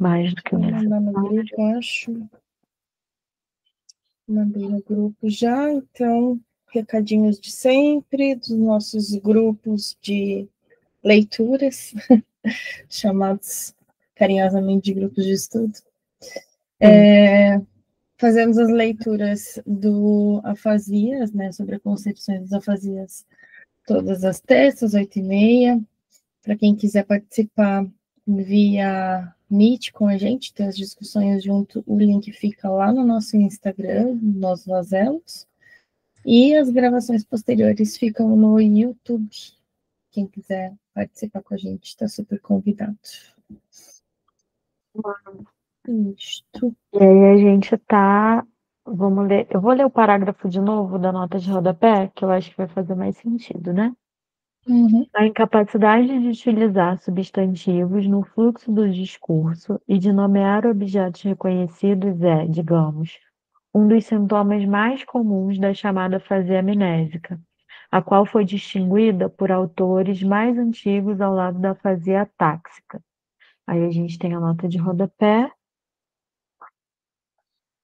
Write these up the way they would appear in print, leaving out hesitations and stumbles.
mais do que Vou mandar no necessário. grupo, acho. Mandei no grupo já, então, recadinhos de sempre, dos nossos grupos de leituras, chamados carinhosamente de grupos de estudo. Fazemos as leituras do Afasias, né, sobre a concepção dos afasias, todas as terças, 8h30. Para quem quiser participar via Meet com a gente, ter as discussões junto, o link fica lá no nosso Instagram, nos Vazelos. E as gravações posteriores ficam no YouTube. Quem quiser participar com a gente está super convidado. Isto. E aí a gente tá. Vamos ler. Eu vou ler o parágrafo de novo da nota de rodapé, que eu acho que vai fazer mais sentido, né? A incapacidade de utilizar substantivos no fluxo do discurso e de nomear objetos reconhecidos é, digamos, um dos sintomas mais comuns da chamada afasia amnésica, a qual foi distinguida por autores mais antigos ao lado da afasia atáxica. Aí a gente tem a nota de rodapé,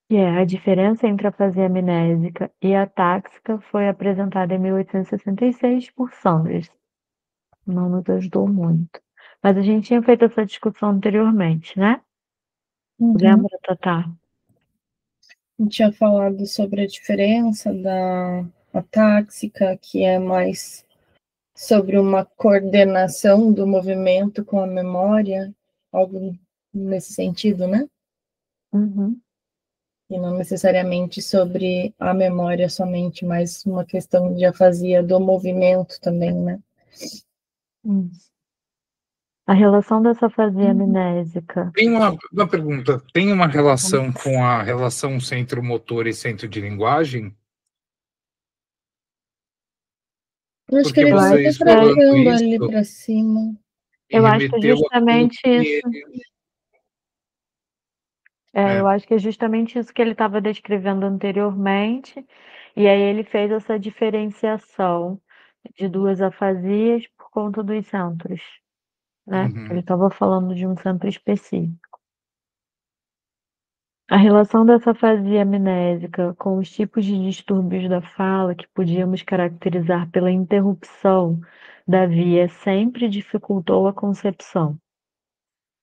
que é a diferença entre a afasia amnésica e a atáxica foi apresentada em 1866 por Saunders. Não nos ajudou muito. Mas a gente tinha feito essa discussão anteriormente, né? Lembra, Tatá? A gente tinha falado sobre a diferença da atáxica, que é mais sobre uma coordenação do movimento com a memória, algo nesse sentido, né? Uhum. E não necessariamente sobre a memória somente, mas uma questão de afasia do movimento também, né? A relação dessa afasia amnésica. Tem uma pergunta. Tem uma relação com a relação centro-motor e centro de linguagem? Eu acho que ele você está falando trocando isso ali para cima. e Eu acho que é remeteu àquilo justamente que isso. Eu acho que é justamente isso que ele estava descrevendo anteriormente, e aí ele fez essa diferenciação de duas afasias por conta dos centros, né? Ele estava falando de um centro específico. A relação dessa afasia amnésica com os tipos de distúrbios da fala que podíamos caracterizar pela interrupção da via sempre dificultou a concepção.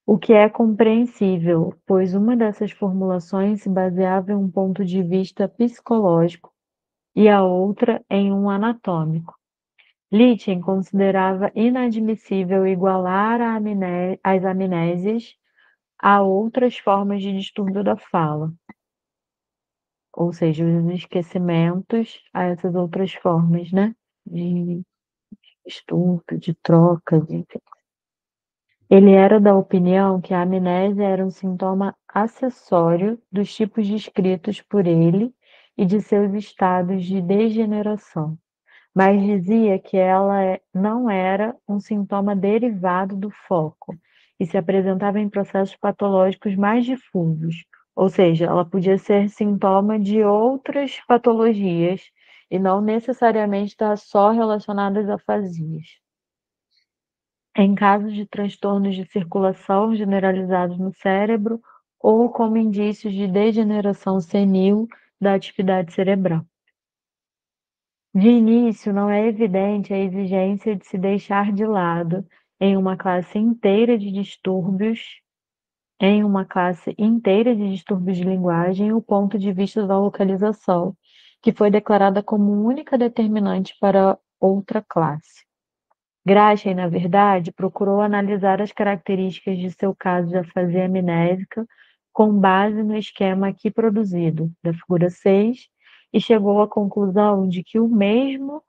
O que é compreensível, pois uma dessas formulações se baseava em um ponto de vista psicológico e a outra em um anatômico. Lichten considerava inadmissível igualar as amnésias a outras formas de distúrbio da fala, ou seja, os esquecimentos a essas outras formas, né? De distúrbio, de trocas, enfim. Ele era da opinião que a amnésia era um sintoma acessório dos tipos descritos por ele e de seus estados de degeneração, mas dizia que ela não era um sintoma derivado do foco e se apresentava em processos patológicos mais difusos, ou seja, ela podia ser sintoma de outras patologias e não necessariamente estar só relacionada às afasias. Em casos de transtornos de circulação generalizados no cérebro ou como indícios de degeneração senil da atividade cerebral. De início, não é evidente a exigência de se deixar de lado, em uma classe inteira de distúrbios de linguagem, o ponto de vista da localização, que foi declarada como única determinante para outra classe. Graschen, na verdade, procurou analisar as características de seu caso de afasia amnésica com base no esquema aqui produzido, da figura 6, e chegou à conclusão de que o mesmo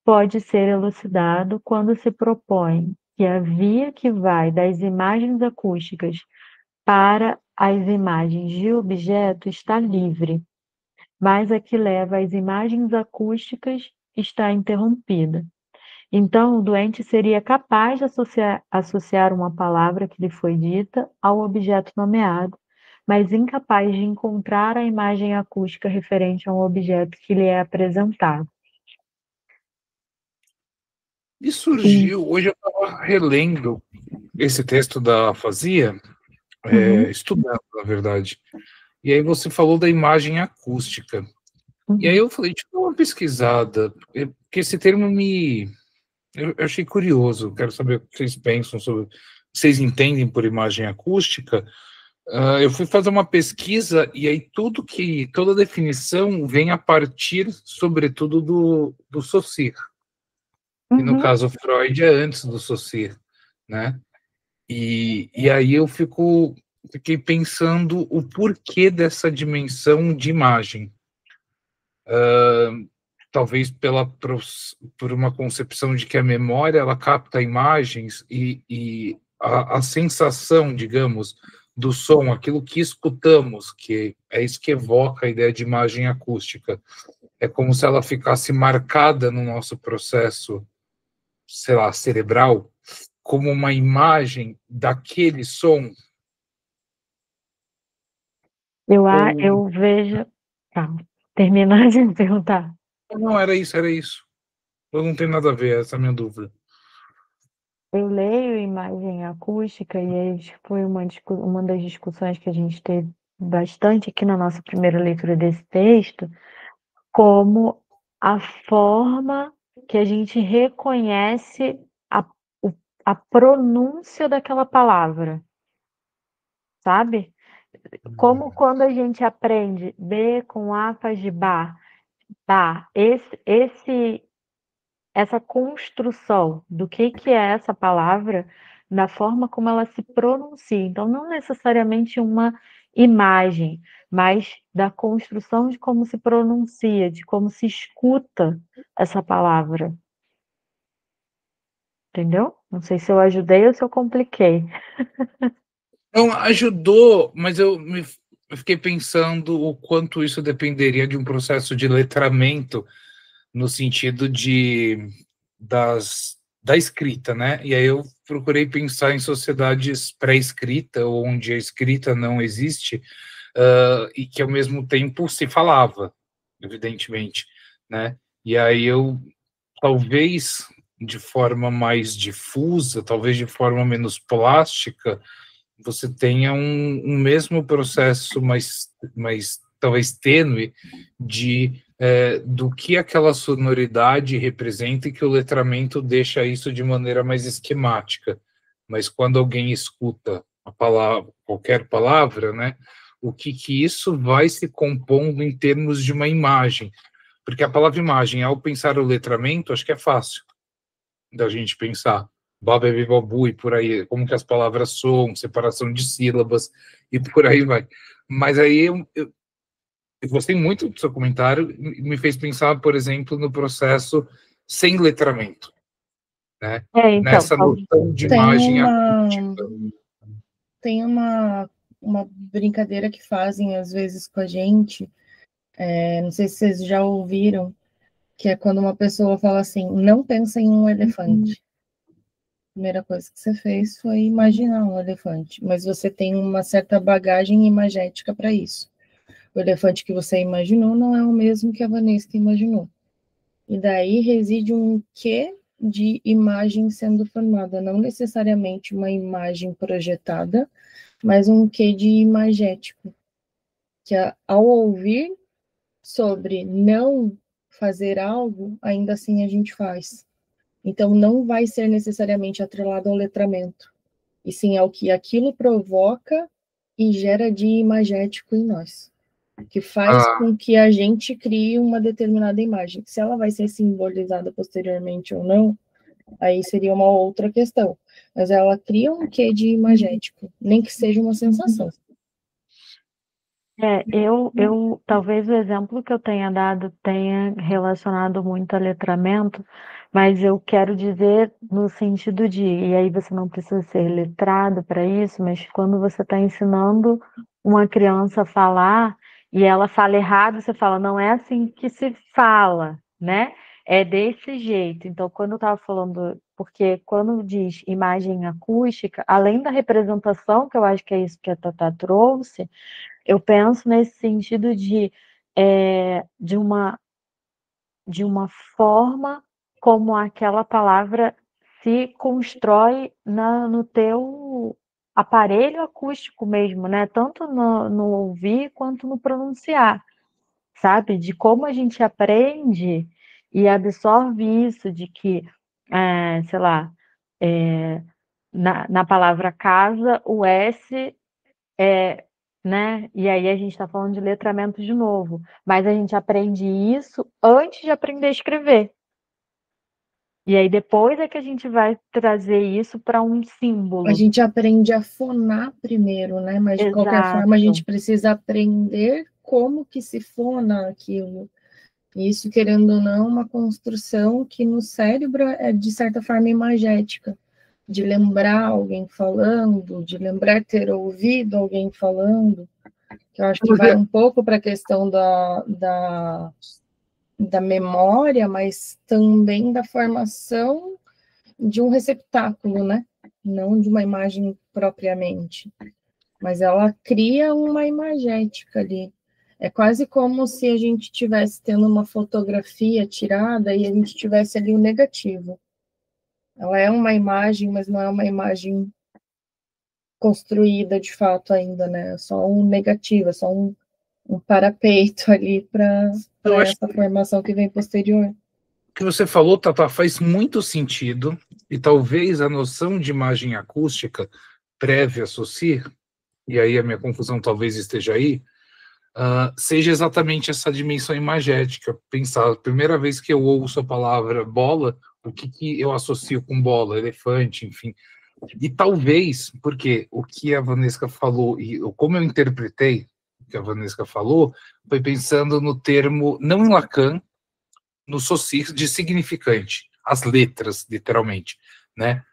pode ser elucidado quando se propõe que a via que vai das imagens acústicas para as imagens de objeto está livre, mas a que leva às imagens acústicas está interrompida. Então, o doente seria capaz de associar uma palavra que lhe foi dita ao objeto nomeado, mas incapaz de encontrar a imagem acústica referente a um objeto que lhe é apresentado. E surgiu, hoje eu estava relendo esse texto da afasia, estudando, na verdade. E aí você falou da imagem acústica. E aí eu falei, deixa eu dar uma pesquisada, porque esse termo eu achei curioso, quero saber o que vocês pensam sobre, vocês entendem por imagem acústica. Eu fui fazer uma pesquisa e aí toda definição vem a partir, sobretudo, do Saussure. E no caso, Freud é antes do Saussure, né? E aí eu fiquei pensando o porquê dessa dimensão de imagem. Talvez por uma concepção de que a memória ela capta imagens e a sensação, digamos, do som, aquilo que escutamos, que é isso que evoca a ideia de imagem acústica. É como se ela ficasse marcada no nosso processo, sei lá, cerebral, como uma imagem daquele som. Eu vejo. Tá, termina de perguntar. Não, era isso, era isso. Eu não tem nada a ver, essa é a minha dúvida. Eu leio imagem acústica e aí foi uma das discussões que a gente teve bastante aqui na nossa primeira leitura desse texto, como a forma que a gente reconhece o- a pronúncia daquela palavra, sabe? Como quando a gente aprende B com A faz de bar, tá? Essa construção do que é essa palavra, da forma como ela se pronuncia. Então, não necessariamente uma imagem, mas da construção de como se pronuncia, de como se escuta essa palavra. Entendeu? Não sei se eu ajudei ou se eu compliquei. Não, ajudou, mas eu fiquei pensando o quanto isso dependeria de um processo de letramento no sentido da escrita, né? E aí eu procurei pensar em sociedades pré-escrita, onde a escrita não existe, e que ao mesmo tempo se falava, evidentemente, né? E aí talvez de forma mais difusa, talvez de forma menos plástica, você tenha um mesmo processo mais talvez tênue do que aquela sonoridade representa e que o letramento deixa isso de maneira mais esquemática. Mas quando alguém escuta a palavra, qualquer palavra, né, o que isso vai se compondo em termos de uma imagem. Porque a palavra imagem, ao pensar o letramento, acho que é fácil da gente pensar. Babebi babu e por aí, como que as palavras soam, separação de sílabas e por aí vai. Mas aí eu gostei muito do seu comentário e me fez pensar, por exemplo, no processo sem letramento, né? Então, Nessa noção de Tem imagem uma, acústica. tem uma brincadeira que fazem às vezes com a gente, não sei se vocês já ouviram, que é quando uma pessoa fala assim, não pensa em um elefante. A primeira coisa que você fez foi imaginar um elefante, mas você tem uma certa bagagem imagética para isso. O elefante que você imaginou não é o mesmo que a Vanessa imaginou. E daí reside um quê de imagem sendo formada, não necessariamente uma imagem projetada, mas um quê de imagético, que ao ouvir sobre não fazer algo, ainda assim a gente faz. Então não vai ser necessariamente atrelado ao letramento, e sim ao que aquilo provoca e gera de imagético em nós, que faz Ah, com que a gente crie uma determinada imagem. Se ela vai ser simbolizada posteriormente ou não, aí seria uma outra questão. Mas ela cria um quê de imagético, nem que seja uma sensação. talvez o exemplo que eu tenha dado tenha relacionado muito a letramento, mas eu quero dizer no sentido e aí você não precisa ser letrado para isso, mas quando você está ensinando uma criança a falar e ela fala errado, você fala, não é assim que se fala, né? É desse jeito. Então, quando eu estava falando, porque quando diz imagem acústica, além da representação, que eu acho que é isso que a Tatá trouxe, eu penso nesse sentido de uma forma como aquela palavra se constrói no teu aparelho acústico mesmo, né? Tanto no ouvir quanto no pronunciar, sabe? De como a gente aprende e absorve isso, de que, sei lá, na palavra casa, o S é, né? E aí a gente está falando de letramento de novo, mas a gente aprende isso antes de aprender a escrever. E aí depois é que a gente vai trazer isso para um símbolo. A gente aprende a fonar primeiro, né? Mas de qualquer forma a gente precisa aprender como que se fona aquilo. Isso, querendo ou não, é uma construção que no cérebro é, de certa forma, imagética. De lembrar alguém falando, de lembrar ter ouvido alguém falando, que eu acho que vai um pouco para a questão da memória, mas também da formação de um receptáculo, né? Não de uma imagem propriamente. Mas ela cria uma imagética ali. É quase como se a gente estivesse tendo uma fotografia tirada e a gente tivesse ali o negativo. Ela é uma imagem, mas não é uma imagem construída de fato ainda, né? É só um negativo, é só um parapeito ali para essa formação que vem posterior. O que você falou, Tata, faz muito sentido, e talvez a noção de imagem acústica prévia a Saussure, e aí a minha confusão talvez esteja aí, seja exatamente essa dimensão imagética. Pensar, a primeira vez que eu ouço a palavra bola, o que eu associo com bola, elefante, enfim. E talvez, porque o que a Vanessa falou, e como eu interpretei o que a Vanessa falou, foi pensando no termo, não em Lacan, no Saussure, de significante, as letras, literalmente, né?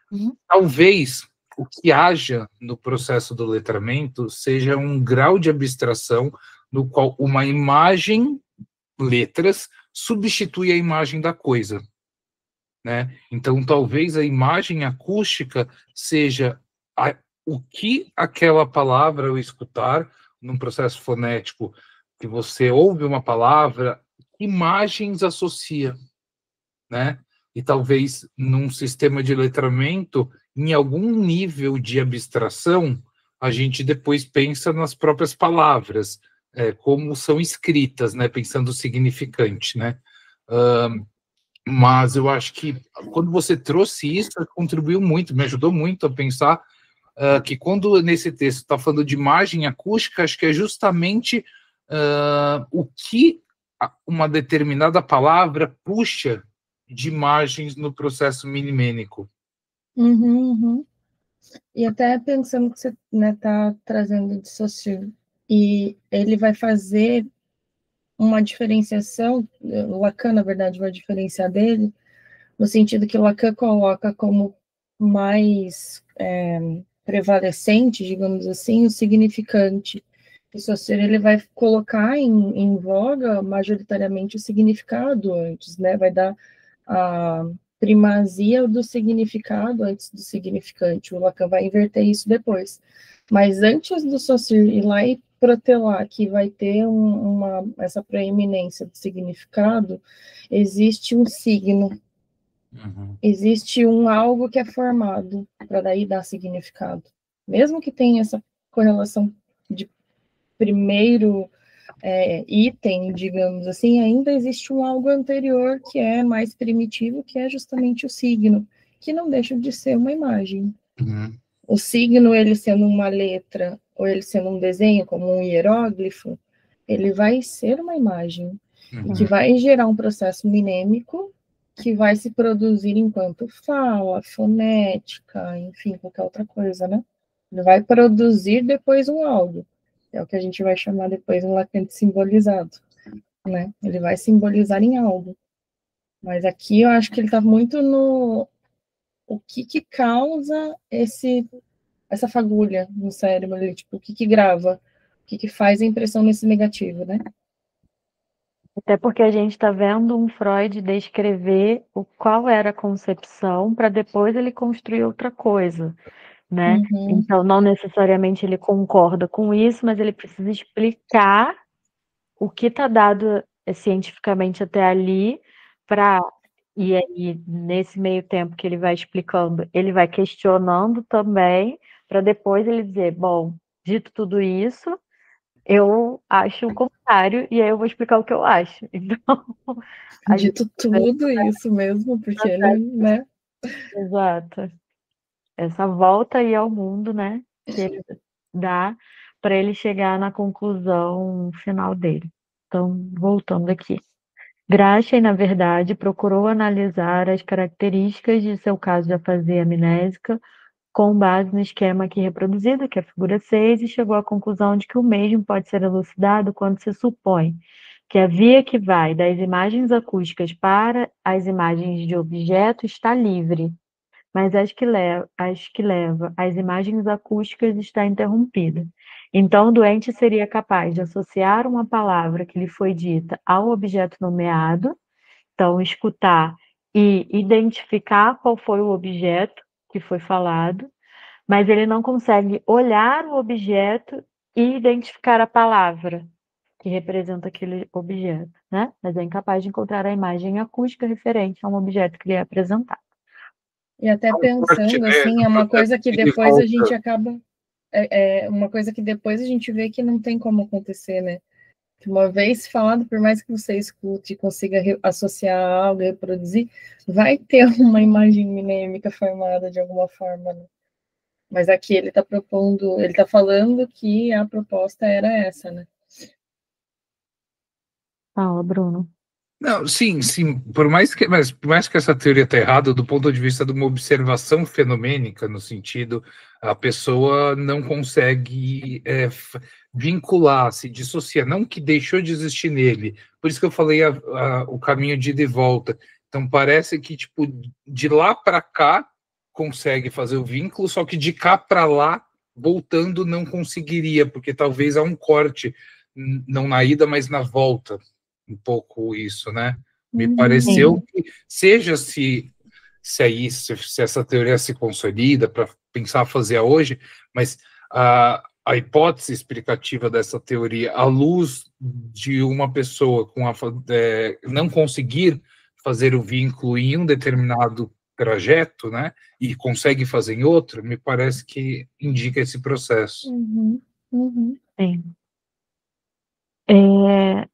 Talvez o que haja no processo do letramento seja um grau de abstração no qual uma imagem, letras, substitui a imagem da coisa, né? Então, talvez a imagem acústica seja o que aquela palavra, ao escutar, num processo fonético, que você ouve uma palavra, imagens associa, né? E talvez num sistema de letramento, em algum nível de abstração, a gente depois pensa nas próprias palavras, como são escritas, né? Pensando o significante, né? Mas eu acho que quando você trouxe isso, contribuiu muito, me ajudou muito a pensar que quando nesse texto está falando de imagem acústica, acho que é justamente o que uma determinada palavra puxa de imagens no processo minimênico. E até pensando que você está trazendo de Saussure, e ele vai fazer uma diferenciação, o Lacan, na verdade, vai diferenciar dele, no sentido que o Lacan coloca como mais prevalecente, digamos assim, o significante. O Saussure, ele vai colocar em voga majoritariamente o significado antes, né? Vai dar a primazia do significado antes do significante. O Lacan vai inverter isso depois. Mas antes do Saussure ir lá e protelar que vai ter essa preeminência do significado, existe um signo, existe algo que é formado para daí dar significado. Mesmo que tenha essa correlação de primeiro item, digamos assim, ainda existe algo anterior que é mais primitivo, que é justamente o signo, que não deixa de ser uma imagem. O signo, ele sendo uma letra, ou ele sendo um desenho, como um hieróglifo, ele vai ser uma imagem, que vai gerar um processo minêmico, que vai se produzir enquanto fala, fonética, enfim, qualquer outra coisa, né? Ele vai produzir depois um áudio. É o que a gente vai chamar depois um latente simbolizado, né? Ele vai simbolizar em algo. Mas aqui eu acho que ele está muito no o que causa essa fagulha no cérebro ali, tipo, o que grava, o que faz a impressão nesse negativo, né? Até porque a gente está vendo um Freud descrever qual era a concepção para depois ele construir outra coisa, né? Então, não necessariamente ele concorda com isso, mas ele precisa explicar o que está dado cientificamente até ali, e aí, nesse meio tempo que ele vai explicando, ele vai questionando também para depois ele dizer, bom, dito tudo isso, eu acho o contrário, e aí eu vou explicar o que eu acho. Então, a gente Dito tudo isso mesmo, porque ele, né? exato. Essa volta aí ao mundo, né, que ele dá para ele chegar na conclusão final dele. Então, voltando aqui. Gramsci, na verdade, procurou analisar as características de seu caso de afasia amnésica com base no esquema aqui reproduzido, que é a figura 6, e chegou à conclusão de que o mesmo pode ser elucidado quando se supõe que a via que vai das imagens acústicas para as imagens de objeto está livre, mas as que leva às imagens acústicas está interrompida. Então, o doente seria capaz de associar uma palavra que lhe foi dita ao objeto nomeado, então, escutar e identificar qual foi o objeto que foi falado, mas ele não consegue olhar o objeto e identificar a palavra que representa aquele objeto, né? Mas é incapaz de encontrar a imagem acústica referente a um objeto que lhe é apresentado. E até Corte, pensando né, assim, no é uma processo coisa que de depois a gente volta. acaba. Uma coisa que depois a gente vê que não tem como acontecer, né? Que uma vez falado, por mais que você escute e consiga associar algo, reproduzir, vai ter uma imagem mnemônica formada de alguma forma, né? Mas aqui ele está propondo, ele está falando que a proposta era essa, né? Fala, Bruno. Não, sim, sim. Por mais que essa teoria está errada, do ponto de vista de uma observação fenomênica, no sentido, a pessoa não consegue vincular, se dissociar, não que deixou de existir nele. Por isso que eu falei o caminho de ida e volta. Então parece que tipo de lá para cá consegue fazer o vínculo, só que de cá para lá voltando não conseguiria, porque talvez há um corte, não na ida, mas na volta um pouco isso, né? Me pareceu Sim. que, seja se essa teoria se consolida para pensar fazer hoje, mas a hipótese explicativa dessa teoria, à luz de uma pessoa não conseguir fazer o vínculo em um determinado trajeto, né, e consegue fazer em outro, me parece que indica esse processo. Sim.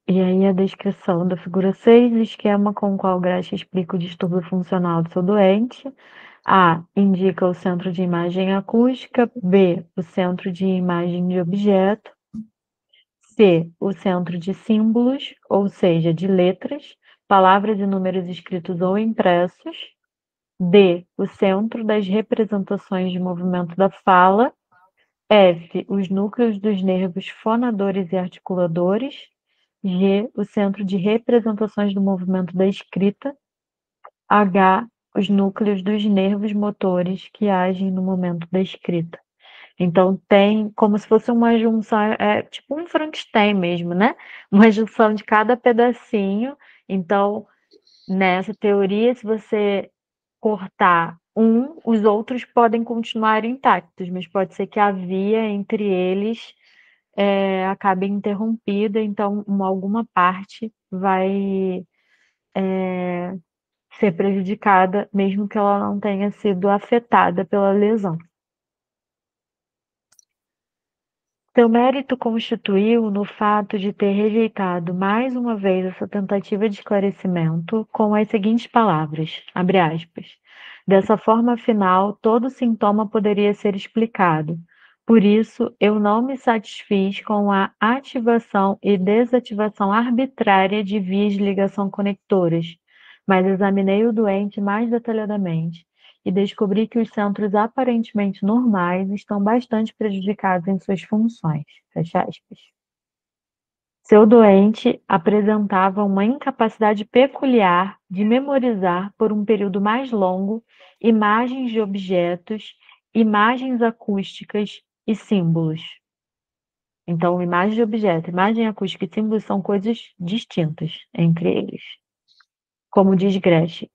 E aí a descrição da figura 6, esquema com o qual Graça explica o distúrbio funcional do seu doente. A. Indica o centro de imagem acústica. B. O centro de imagem de objeto. C. O centro de símbolos, ou seja, de letras, palavras e números escritos ou impressos. D. O centro das representações de movimento da fala. F. Os núcleos dos nervos fonadores e articuladores. G. O centro de representações do movimento da escrita. H. Os núcleos dos nervos motores que agem no momento da escrita. Então, tem como se fosse uma junção, tipo um Frankenstein mesmo, né? Uma junção de cada pedacinho. Então, nessa teoria, se você cortar um, os outros podem continuar intactos, mas pode ser que a via entre eles acabe interrompida, então alguma parte vai ser prejudicada, mesmo que ela não tenha sido afetada pela lesão. Seu mérito constituiu no fato de ter rejeitado mais uma vez essa tentativa de esclarecimento com as seguintes palavras, abre aspas, dessa forma, afinal, todo sintoma poderia ser explicado. Por isso, eu não me satisfiz com a ativação e desativação arbitrária de vias de ligação conectoras, mas examinei o doente mais detalhadamente e descobri que os centros aparentemente normais estão bastante prejudicados em suas funções. Fecha aspas. Seu doente apresentava uma incapacidade peculiar de memorizar por um período mais longo imagens de objetos, imagens acústicas e símbolos. Então, imagem de objeto, imagem acústica e símbolos são coisas distintas entre eles. Como diz Gretchen,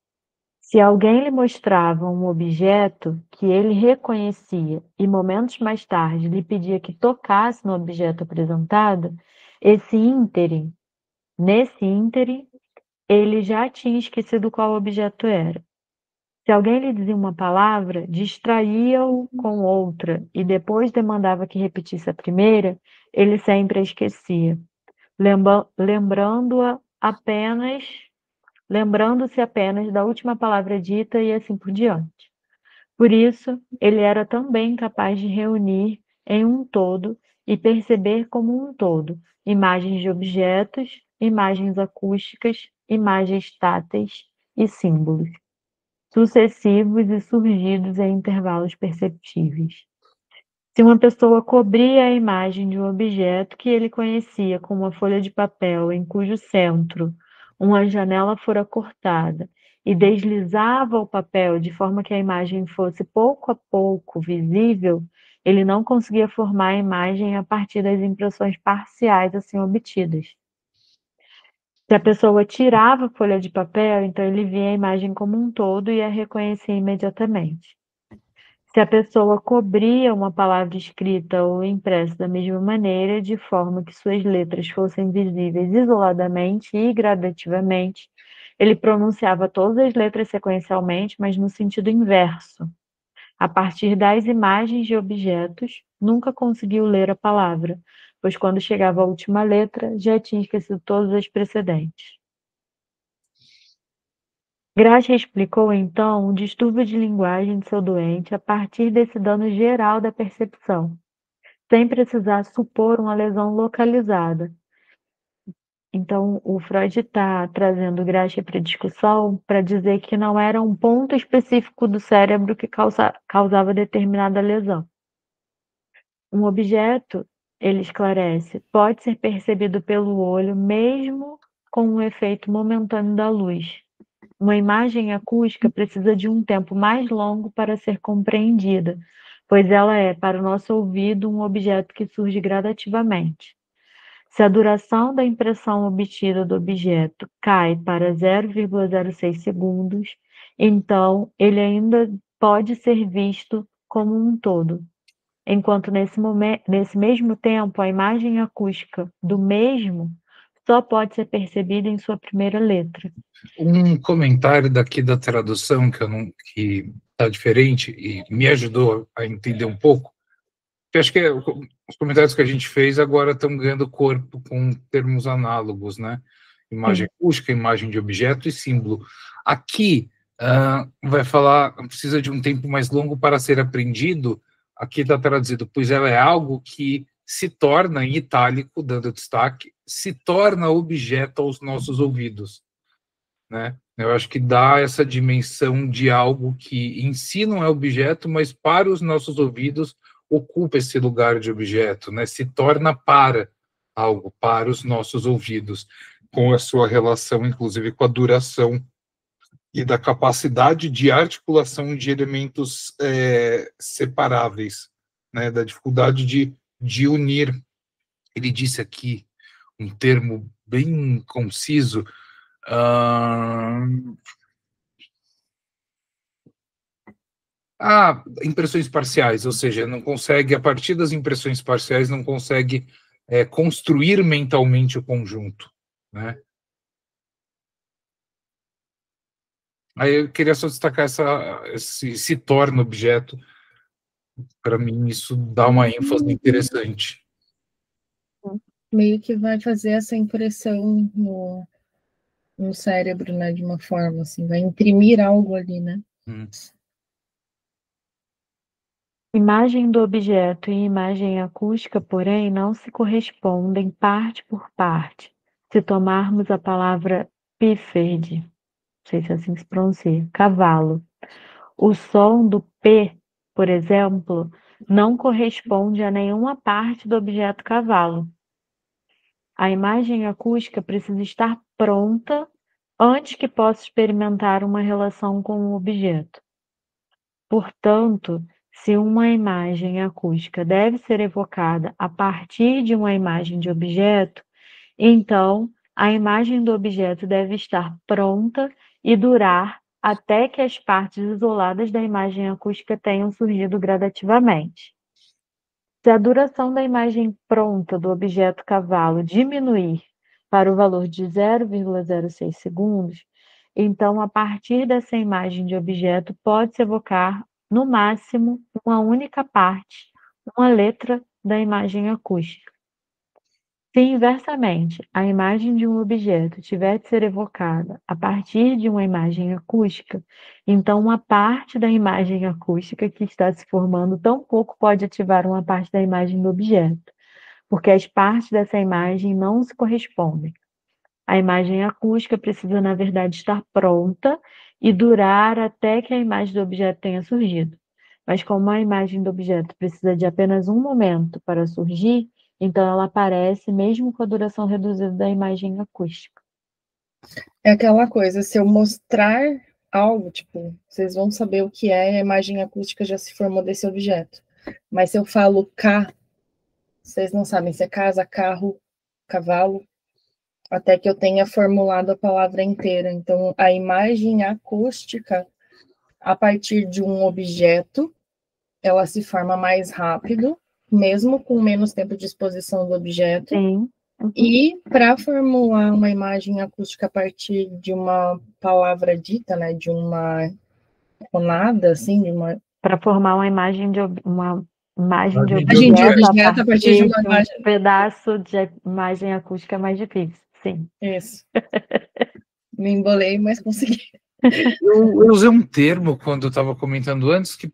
se alguém lhe mostrava um objeto que ele reconhecia e momentos mais tarde lhe pedia que tocasse no objeto apresentado, nesse ínterim, ele já tinha esquecido qual objeto era. Se alguém lhe dizia uma palavra, distraía-o com outra e depois demandava que repetisse a primeira, ele sempre a esquecia, lembrando-se apenas da última palavra dita e assim por diante. Por isso, ele era também capaz de reunir em um todo e perceber como um todo imagens de objetos, imagens acústicas, imagens táteis e símbolos, sucessivos e surgidos em intervalos perceptíveis. Se uma pessoa cobria a imagem de um objeto que ele conhecia com uma folha de papel em cujo centro uma janela fora cortada e deslizava o papel de forma que a imagem fosse pouco a pouco visível, ele não conseguia formar a imagem a partir das impressões parciais assim obtidas. Se a pessoa tirava a folha de papel, então ele via a imagem como um todo e a reconhecia imediatamente. Se a pessoa cobria uma palavra escrita ou impressa da mesma maneira, de forma que suas letras fossem visíveis isoladamente e gradativamente, ele pronunciava todas as letras sequencialmente, mas no sentido inverso. A partir das imagens de objetos, nunca conseguiu ler a palavra, pois quando chegava à última letra, já tinha esquecido todas as precedentes. Graxa explicou então o distúrbio de linguagem de seu doente a partir desse dano geral da percepção, sem precisar supor uma lesão localizada. Então, o Freud está trazendo Graxa para a discussão para dizer que não era um ponto específico do cérebro que causava determinada lesão. Um objeto, ele esclarece, pode ser percebido pelo olho mesmo com um efeito momentâneo da luz. Uma imagem acústica precisa de um tempo mais longo para ser compreendida, pois ela é, para o nosso ouvido, um objeto que surge gradativamente. Se a duração da impressão obtida do objeto cai para 0,06 segundos, então ele ainda pode ser visto como um todo, enquanto nesse mesmo tempo a imagem acústica do mesmo só pode ser percebida em sua primeira letra. Um comentário daqui da tradução que está diferente e me ajudou a entender um pouco. Eu acho que os comentários que a gente fez agora estão ganhando corpo com termos análogos, né? Imagem acústica, imagem de objeto e símbolo. Aqui vai falar, precisa de um tempo mais longo para ser aprendido. Aqui está traduzido, pois ela é algo que se torna, em itálico, dando destaque, se torna objeto aos nossos ouvidos, né? Eu acho que dá essa dimensão de algo que em si não é objeto, mas para os nossos ouvidos ocupa esse lugar de objeto, né? Se torna para algo, para os nossos ouvidos, com a sua relação, inclusive, com a duração e da capacidade de articulação de elementos separáveis, né? Da dificuldade de unir. Ele disse aqui um termo bem conciso, impressões parciais, ou seja, não consegue, a partir das impressões parciais, não consegue construir mentalmente o conjunto, né? Aí eu queria só destacar esse se torna objeto. Para mim, isso dá uma ênfase interessante. Meio que vai fazer essa impressão no cérebro, né, de uma forma, assim, vai imprimir algo ali, né? Imagem do objeto e imagem acústica, porém, não se correspondem parte por parte. Se tomarmos a palavra píferde, não sei se assim se pronuncia, cavalo, o som do P, por exemplo, não corresponde a nenhuma parte do objeto cavalo. A imagem acústica precisa estar pronta antes que possa experimentar uma relação com o objeto. Portanto, se uma imagem acústica deve ser evocada a partir de uma imagem de objeto, então a imagem do objeto deve estar pronta e durar até que as partes isoladas da imagem acústica tenham surgido gradativamente. Se a duração da imagem pronta do objeto cavalo diminuir para o valor de 0,06 segundos, Então, a partir dessa imagem de objeto, pode-se evocar, no máximo, uma única parte, uma letra da imagem acústica. Se, inversamente, a imagem de um objeto tiver de ser evocada a partir de uma imagem acústica, então uma parte da imagem acústica que está se formando tampouco pode ativar uma parte da imagem do objeto, porque as partes dessa imagem não se correspondem. A imagem acústica precisa, na verdade, estar pronta e durar até que a imagem do objeto tenha surgido. Mas como a imagem do objeto precisa de apenas um momento para surgir, então ela aparece mesmo com a duração reduzida da imagem acústica. É aquela coisa, se eu mostrar algo, tipo, vocês vão saber o que é, a imagem acústica já se formou desse objeto. Mas se eu falo cá, vocês não sabem se é casa, carro, cavalo, até que eu tenha formulado a palavra inteira. Então, a imagem acústica, a partir de um objeto, ela se forma mais rápido, mesmo com menos tempo de exposição do objeto. Sim. Uhum. E para formular uma imagem acústica a partir de uma palavra dita, né, de uma fonada, assim, de uma... Para formar uma imagem de objeto a partir de uma imagem... um pedaço de imagem acústica é mais difícil, sim. Isso. Me embolei, mas consegui. Eu usei um termo quando eu estava comentando antes, que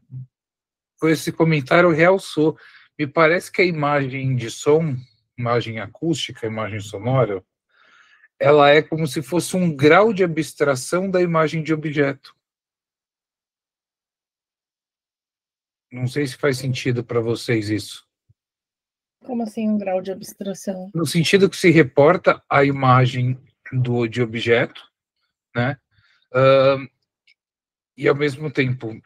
foi esse comentário realçou. Me parece que a imagem de som, imagem acústica, imagem sonora, ela é como se fosse um grau de abstração da imagem de objeto. Não sei se faz sentido para vocês isso. Como assim um grau de abstração? No sentido que se reporta a imagem de objeto, né? E ao mesmo tempo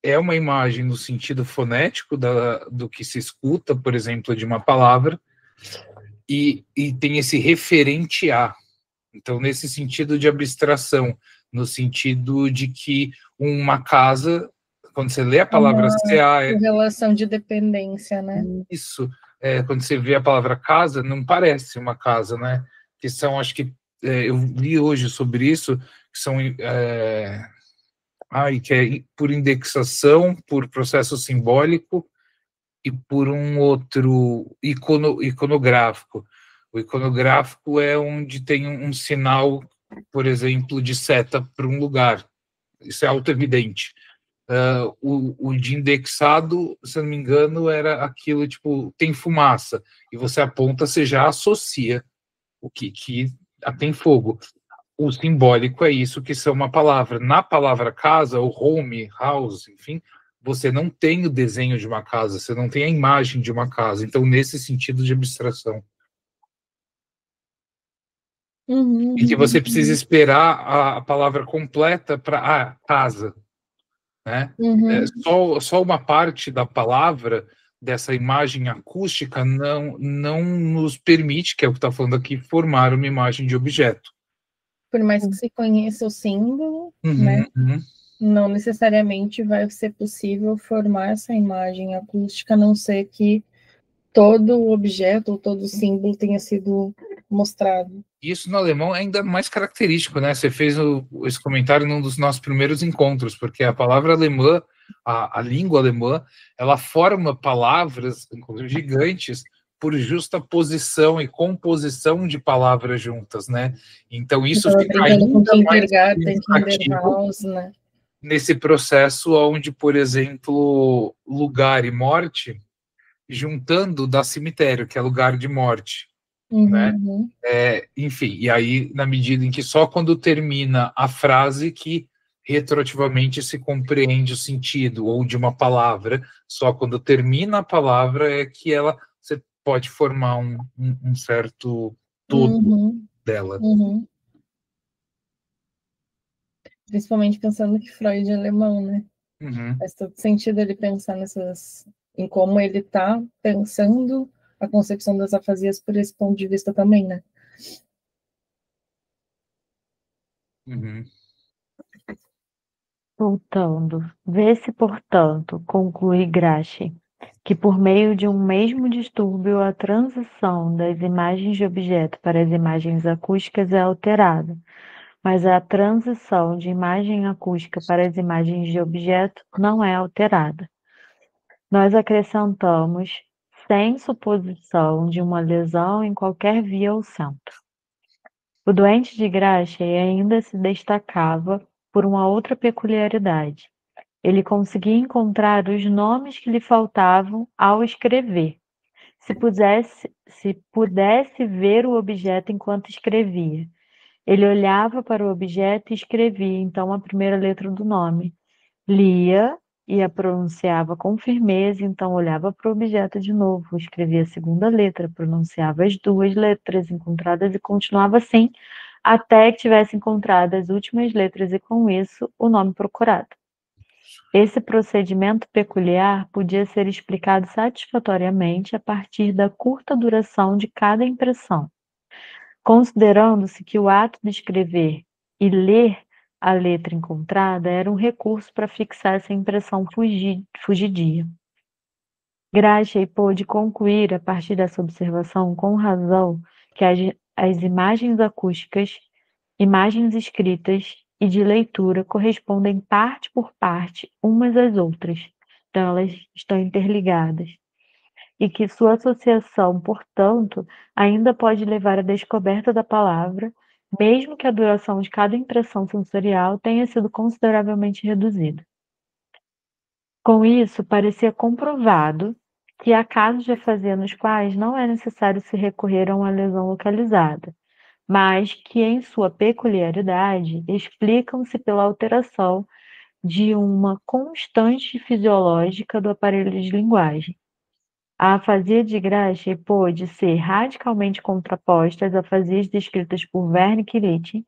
é uma imagem no sentido fonético do que se escuta, por exemplo, de uma palavra, e tem esse referente a. Então, nesse sentido de abstração, no sentido de que uma casa, quando você lê a palavra CA... relação de dependência, né? Isso. Quando você vê a palavra casa, não parece uma casa, né? Que são, acho que, eu li hoje sobre isso, que são... que é por indexação, por processo simbólico e por um outro iconográfico. O iconográfico é onde tem um sinal, por exemplo, de seta para um lugar. Isso é autoevidente. O de indexado, se eu não me engano, era aquilo, tipo, tem fumaça, e você aponta, você já associa o que tem fogo. O simbólico é isso, que são uma palavra. Na palavra casa, ou home, house, enfim, você não tem o desenho de uma casa, você não tem a imagem de uma casa. Então, nesse sentido de abstração. E que você precisa esperar a palavra completa para casa, né? Só uma parte da palavra, dessa imagem acústica, não nos permite, que é o que está falando aqui, formar uma imagem de objeto. Por mais que se conheça o símbolo, né? Não necessariamente vai ser possível formar essa imagem acústica, a não ser que todo o objeto ou todo o símbolo tenha sido mostrado. Isso no alemão é ainda mais característico, né? Você fez esse comentário num dos nossos primeiros encontros, porque a palavra alemã, a língua alemã, ela forma palavras, inclusive gigantes, por justa posição e composição de palavras juntas, né? Então isso fica ainda mais significativo, né? Nesse processo onde, por exemplo, lugar e morte, juntando dá cemitério, que é lugar de morte, né? Enfim, e aí, na medida em que só quando termina a frase que retroativamente se compreende o sentido, ou de uma palavra, só quando termina a palavra é que você pode formar um certo todo dela. Principalmente pensando que Freud é alemão, né? Faz todo sentido ele pensar em como ele está pensando a concepção das afasias por esse ponto de vista também, né? Voltando, vê-se, portanto, conclui Grachi, que por meio de um mesmo distúrbio a transição das imagens de objeto para as imagens acústicas é alterada, mas a transição de imagem acústica para as imagens de objeto não é alterada. Nós acrescentamos sem suposição de uma lesão em qualquer via ou centro. O doente de Graça ainda se destacava por uma outra peculiaridade. Ele conseguia encontrar os nomes que lhe faltavam ao escrever, se pudesse ver o objeto enquanto escrevia. Ele olhava para o objeto e escrevia, então, a primeira letra do nome. Lia e a pronunciava com firmeza, então olhava para o objeto de novo, escrevia a segunda letra, pronunciava as duas letras encontradas e continuava assim, até que tivesse encontrado as últimas letras e, com isso, o nome procurado. Esse procedimento peculiar podia ser explicado satisfatoriamente a partir da curta duração de cada impressão, considerando-se que o ato de escrever e ler a letra encontrada era um recurso para fixar essa impressão fugidia. Grace pôde concluir, a partir dessa observação, com razão, que as imagens acústicas, imagens escritas e de leitura correspondem parte por parte umas às outras, então elas estão interligadas, e que sua associação, portanto, ainda pode levar à descoberta da palavra, mesmo que a duração de cada impressão sensorial tenha sido consideravelmente reduzida. Com isso, parecia comprovado que há casos de afasia nos quais não é necessário se recorrer a uma lesão localizada, mas que, em sua peculiaridade, explicam-se pela alteração de uma constante fisiológica do aparelho de linguagem. A afasia de Grace pôde ser radicalmente contraposta às afasias descritas por Wernicke e Littin,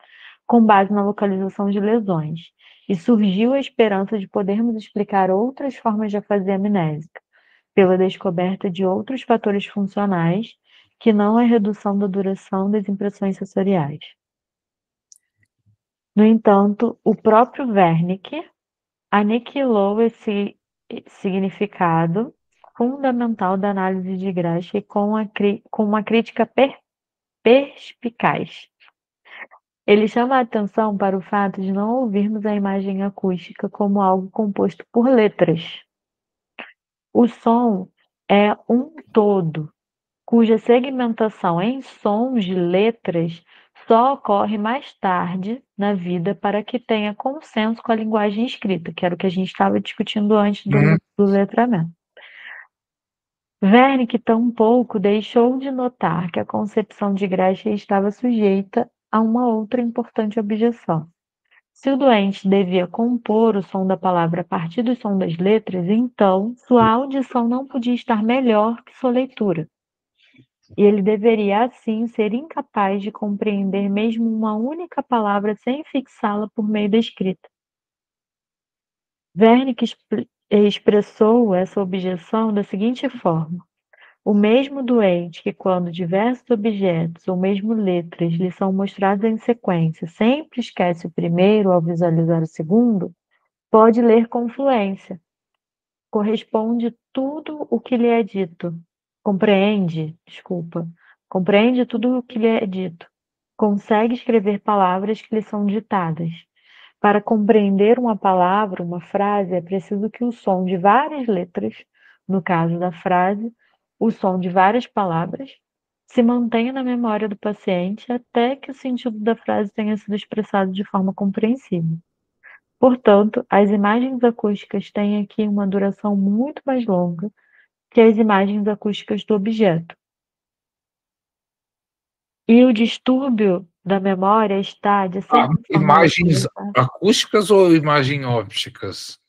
com base na localização de lesões, e surgiu a esperança de podermos explicar outras formas de afasia amnésica, pela descoberta de outros fatores funcionais, que não a redução da duração das impressões sensoriais. No entanto, o próprio Wernicke aniquilou esse significado fundamental da análise de Grace com uma crítica perspicaz. Ele chama a atenção para o fato de não ouvirmos a imagem acústica como algo composto por letras. O som é um todo, cuja segmentação em sons de letras só ocorre mais tarde na vida para que tenha consenso com a linguagem escrita, que era o que a gente estava discutindo antes do letramento. Wernicke tampouco deixou de notar que a concepção de Grace estava sujeita a uma outra importante objeção. Se o doente devia compor o som da palavra a partir do som das letras, então sua audição não podia estar melhor que sua leitura. E ele deveria, assim, ser incapaz de compreender mesmo uma única palavra sem fixá-la por meio da escrita. Wernicke expressou essa objeção da seguinte forma: o mesmo doente que, quando diversos objetos ou mesmo letras lhe são mostrados em sequência, sempre esquece o primeiro ao visualizar o segundo, pode ler com fluência. Compreende tudo o que lhe é dito. Consegue escrever palavras que lhe são ditadas. Para compreender uma palavra, uma frase, é preciso que o som de várias letras, no caso da frase, o som de várias palavras, se mantenha na memória do paciente até que o sentido da frase tenha sido expressado de forma compreensível. Portanto, as imagens acústicas têm aqui uma duração muito mais longa que as imagens acústicas do objeto. E o distúrbio da memória está, de certa forma, imagens acústicas ou imagens ópticas?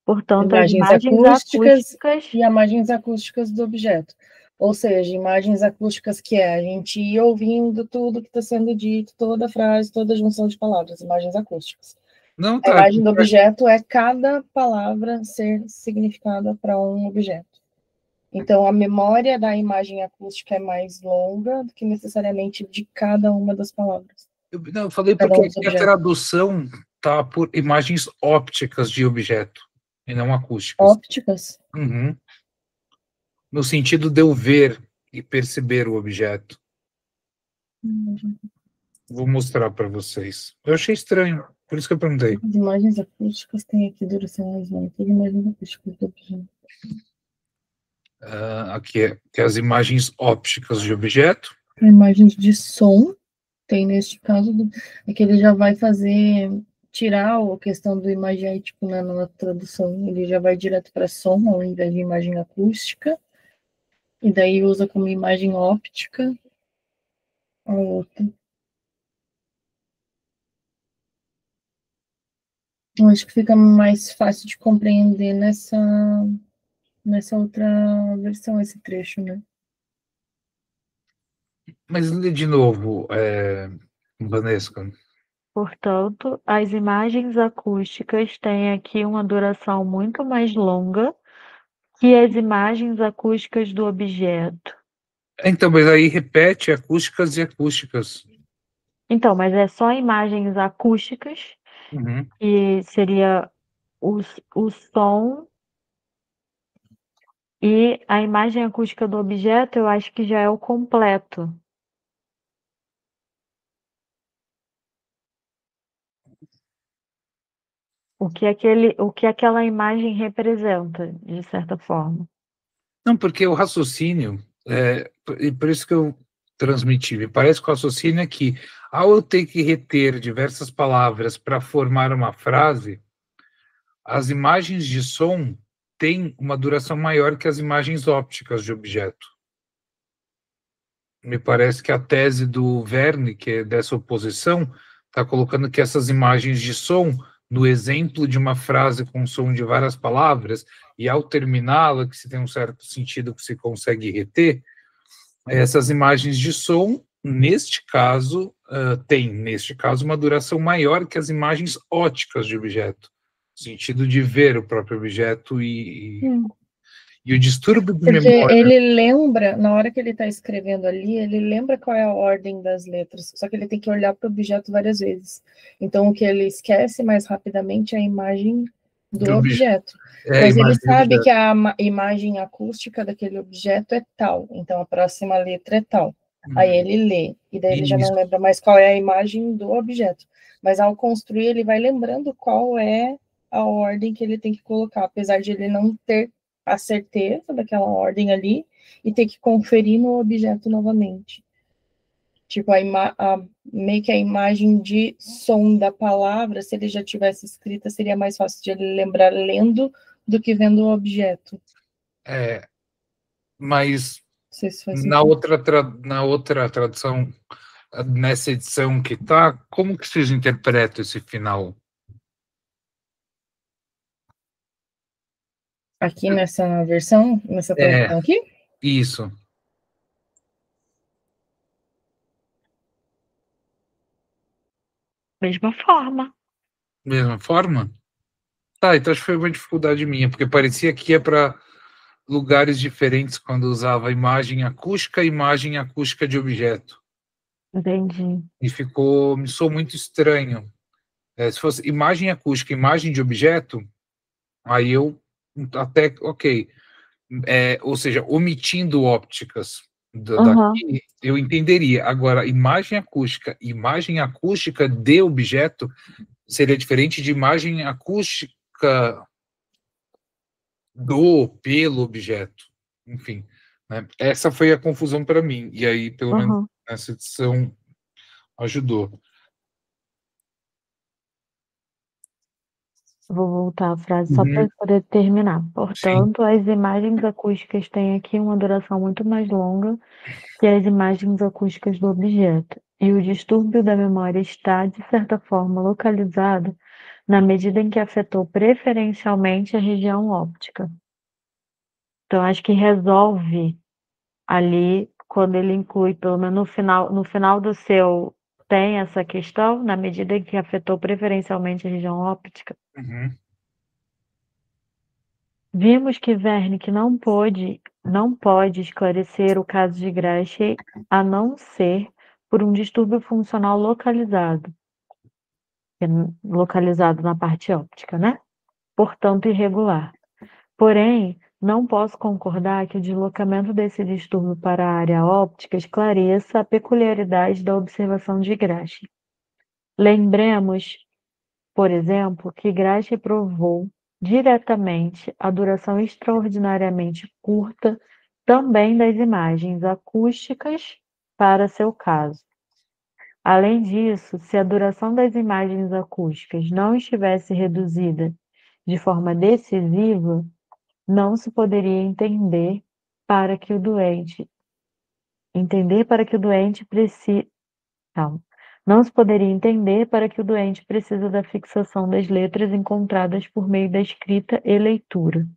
Portanto, as imagens acústicas e imagens acústicas do objeto. Ou seja, imagens acústicas que é a gente ir ouvindo tudo que está sendo dito, toda a frase, toda a junção de palavras, imagens acústicas. Não, a imagem do objeto é cada palavra ser significada para um objeto. Então, a memória da imagem acústica é mais longa do que necessariamente de cada uma das palavras. Eu falei porque a tradução está por imagens ópticas de objeto, e não acústicas. Ópticas? Uhum. No sentido de eu ver e perceber o objeto. Vou mostrar para vocês. Eu achei estranho, por isso que eu perguntei. As imagens acústicas têm aqui duração mais longa. Tudo imagens acústicas do objeto. Aqui é as imagens ópticas de objeto. Imagens de som, tem neste caso, é que ele já vai tirar a questão do imagético na tradução, ele já vai direto para som, ao invés de imagem acústica, e daí usa como imagem óptica a outra. Eu acho que fica mais fácil de compreender nessa outra versão, esse trecho, né? Mas lê de novo, Vanesca. Portanto, as imagens acústicas têm aqui uma duração muito mais longa que as imagens acústicas do objeto. Então, mas aí repete acústicas e acústicas. Então, mas é só imagens acústicas, Uhum. que seria o som, e a imagem acústica do objeto, eu acho que já é o completo. O que aquela imagem representa, de certa forma. Não, porque o raciocínio, e por isso que eu transmiti, me parece que o raciocínio é que, ao eu ter que reter diversas palavras para formar uma frase, as imagens de som têm uma duração maior que as imagens ópticas de objeto. Me parece que a tese do Verne, que é dessa oposição, está colocando que essas imagens de som, no exemplo de uma frase com som de várias palavras, e ao terminá-la, que se tem um certo sentido que se consegue reter, essas imagens de som, neste caso, uma duração maior que as imagens óticas de objeto, no sentido de ver o próprio objeto e o distúrbio de Porque memória. ele lembra, na hora que ele está escrevendo ali, ele lembra qual é a ordem das letras, só que ele tem que olhar para o objeto várias vezes. Então, o que ele esquece mais rapidamente é a imagem do objeto. Mas ele sabe que a imagem acústica daquele objeto é tal, então a próxima letra é tal. Aí ele lê, e daí ele já não lembra mais qual é a imagem do objeto. Mas ao construir, ele vai lembrando qual é a ordem que ele tem que colocar, apesar de ele não ter a certeza daquela ordem ali e ter que conferir no objeto novamente. Tipo, meio que a imagem de som da palavra, se ele já tivesse escrita, seria mais fácil de ele lembrar lendo do que vendo o objeto. Mas Se na outra tradução, nessa edição que está, como que vocês interpretam esse final? Aqui nessa versão, nessa tradução aqui? Isso. Mesma forma. Mesma forma? Tá, então acho que foi uma dificuldade minha, porque parecia que ia para lugares diferentes quando usava imagem acústica de objeto. Entendi. E me soou muito estranho. Se fosse imagem acústica, imagem de objeto, aí eu até, ok. Ou seja, omitindo ópticas daqui, eu entenderia. Agora, imagem acústica de objeto seria diferente de imagem acústica pelo objeto. Enfim, né? Essa foi a confusão para mim. E aí, pelo menos nessa edição, ajudou. Vou voltar a frase só para poder terminar. Portanto, as imagens acústicas têm aqui uma duração muito mais longa que as imagens acústicas do objeto, e o distúrbio da memória está, de certa forma, localizado na medida em que afetou preferencialmente a região óptica. Então, acho que resolve ali, quando ele inclui, pelo menos no final do seu, tem essa questão, na medida em que afetou preferencialmente a região óptica. Vimos que Wernicke não pode esclarecer o caso de Grace a não ser por um distúrbio funcional localizado na parte óptica, né? Portanto, irregular. Porém, não posso concordar que o deslocamento desse distúrbio para a área óptica esclareça a peculiaridade da observação de Grace. Lembremos, por exemplo, que Grace provou diretamente a duração extraordinariamente curta também das imagens acústicas para seu caso. Além disso, se a duração das imagens acústicas não estivesse reduzida de forma decisiva, não se poderia entender para que o doente precisa. Não se poderia entender para que o doente precisa da fixação das letras encontradas por meio da escrita e leitura.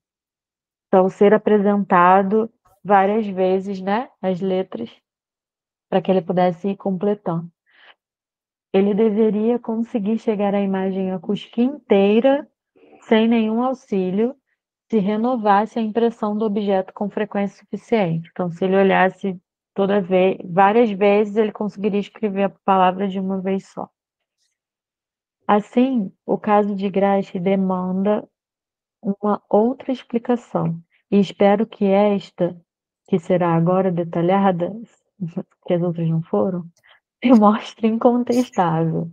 Então, ser apresentado várias vezes, né, as letras, para que ele pudesse ir completando. Ele deveria conseguir chegar à imagem acústica inteira, sem nenhum auxílio, se renovasse a impressão do objeto com frequência suficiente. Então, se ele olhasse toda vez, várias vezes, ele conseguiria escrever a palavra de uma vez só. Assim, o caso de Grace demanda uma outra explicação, e espero que esta, que será agora detalhada, que as outras não foram, se mostre incontestável.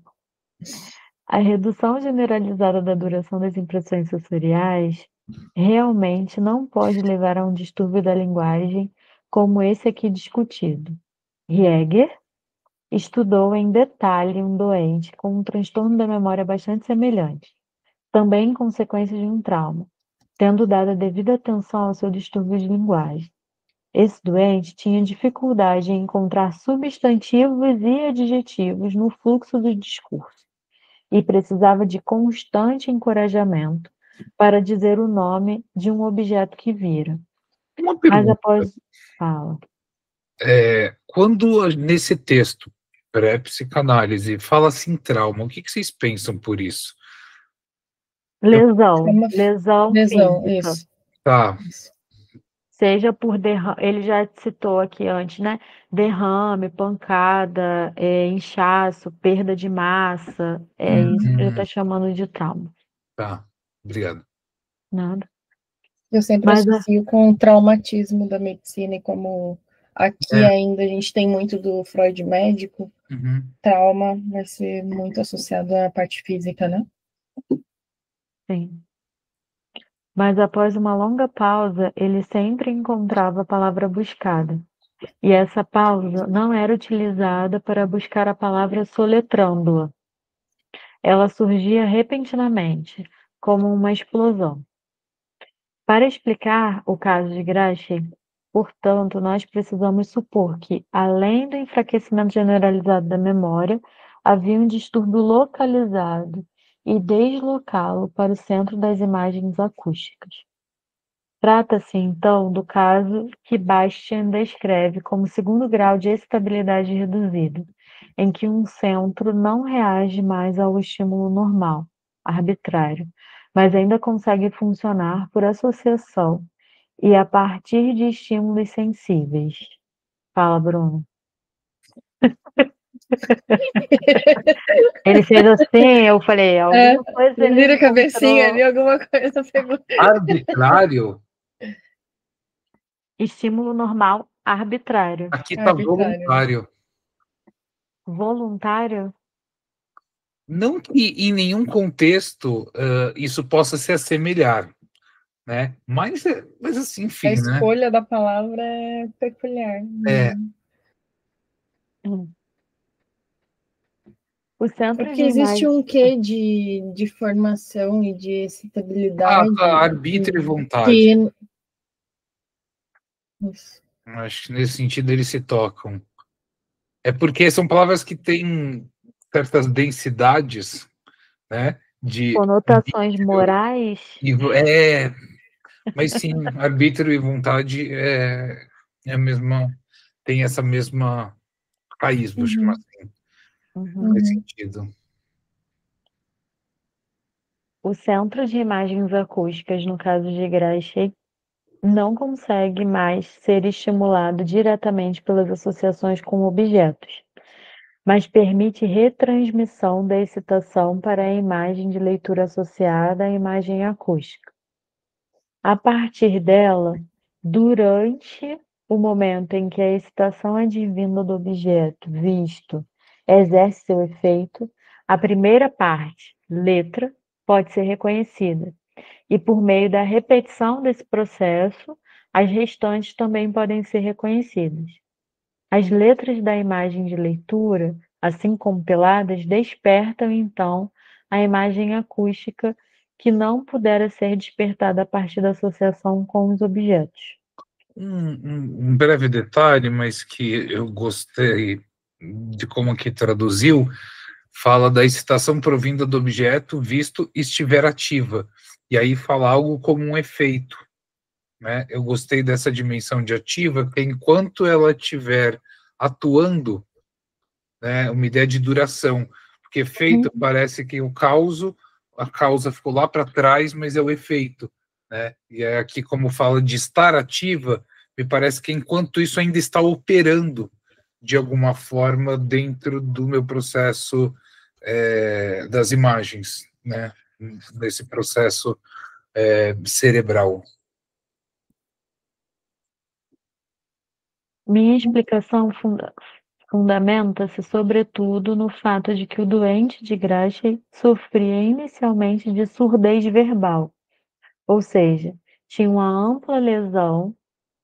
A redução generalizada da duração das impressões sensoriais realmente não pode levar a um distúrbio da linguagem como esse aqui discutido. Jäger estudou em detalhe um doente com um transtorno da memória bastante semelhante, também em consequência de um trauma, tendo dado a devida atenção ao seu distúrbio de linguagem. Esse doente tinha dificuldade em encontrar substantivos e adjetivos no fluxo do discurso e precisava de constante encorajamento para dizer o nome de um objeto que vira. Uma Mas pergunta. após... Fala. Quando nesse texto, pré-psicanálise, fala-se em trauma, o que vocês pensam por isso? Lesão Lesão, física. isso. Tá. Isso. Seja por derrame, ele já citou aqui antes, né? Derrame, pancada, inchaço, perda de massa. É isso que ele está chamando de trauma. Tá, obrigado. Nada. Eu sempre Mas associo com o traumatismo da medicina e como aqui ainda a gente tem muito do Freud médico, trauma vai ser muito associado à parte física, né? sim. Mas após uma longa pausa, ele sempre encontrava a palavra buscada. E essa pausa não era utilizada para buscar a palavra soletrando-a. Ela surgia repentinamente, como uma explosão. Para explicar o caso de Grace, portanto, nós precisamos supor que, além do enfraquecimento generalizado da memória, havia um distúrbio localizado e deslocá-lo para o centro das imagens acústicas. Trata-se, então, do caso que Bastian descreve como segundo grau de excitabilidade reduzida, em que um centro não reage mais ao estímulo normal, arbitrário, mas ainda consegue funcionar por associação e a partir de estímulos sensíveis. Fala, Bruno. Ele fez assim, eu falei, alguma coisa ele vira a cabecinha encontrou. ali, alguma coisa pegou. Arbitrário? Estímulo normal arbitrário. Aqui está voluntário. Voluntário? Não que em nenhum contexto isso possa se assemelhar, né? Mas assim, enfim, A escolha né? da palavra é peculiar. O centro Porque de existe imagem. um quê de formação e de excitabilidade Arbítrio e vontade. que... Acho que nesse sentido eles se tocam. É porque são palavras que têm certas densidades, né? De Conotações morais. Mas sim, arbítrio e vontade é a mesma, tem essa mesma raiz, vou chamar assim, nesse sentido. O centro de imagens acústicas, no caso de Grace, não consegue mais ser estimulado diretamente pelas associações com objetos, mas permite retransmissão da excitação para a imagem de leitura associada à imagem acústica. A partir dela, durante o momento em que a excitação advinda do objeto visto exerce seu efeito, a primeira parte, letra, pode ser reconhecida. E por meio da repetição desse processo, as restantes também podem ser reconhecidas. As letras da imagem de leitura, assim compiladas, despertam então a imagem acústica que não pudera ser despertada a partir da associação com os objetos. Um breve detalhe, mas que eu gostei de como aqui traduziu, fala da excitação provinda do objeto visto estiver ativa, e aí fala algo como um efeito, né? Eu gostei dessa dimensão de ativa, que enquanto ela estiver atuando, né, uma ideia de duração, porque efeito parece que a causa ficou lá para trás, mas é o efeito, né? E é aqui como fala de estar ativa, me parece que enquanto isso ainda está operando de alguma forma dentro do meu processo das imagens, né? Desse processo cerebral. Minha explicação fundamenta-se, sobretudo, no fato de que o doente de Gracie sofria inicialmente de surdez verbal, ou seja, tinha uma ampla lesão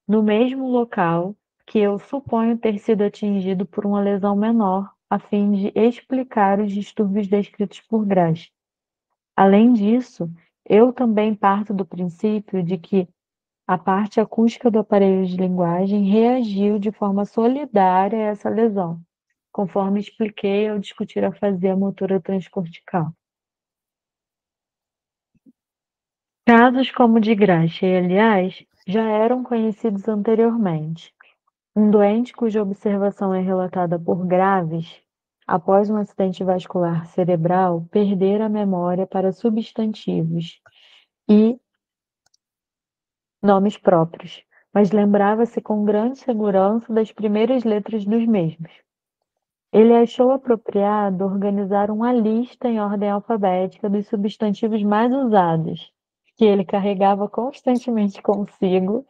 no mesmo local que eu suponho ter sido atingido por uma lesão menor, a fim de explicar os distúrbios descritos por Gracie. Além disso, eu também parto do princípio de que a parte acústica do aparelho de linguagem reagiu de forma solidária a essa lesão, conforme expliquei ao discutir a afasia motora transcortical. Casos como o de Gracie, aliás, já eram conhecidos anteriormente. Um doente cuja observação é relatada por Graves, após um acidente vascular cerebral, perdera a memória para substantivos e nomes próprios, mas lembrava-se com grande segurança das primeiras letras dos mesmos. Ele achou apropriado organizar uma lista em ordem alfabética dos substantivos mais usados, que ele carregava constantemente consigo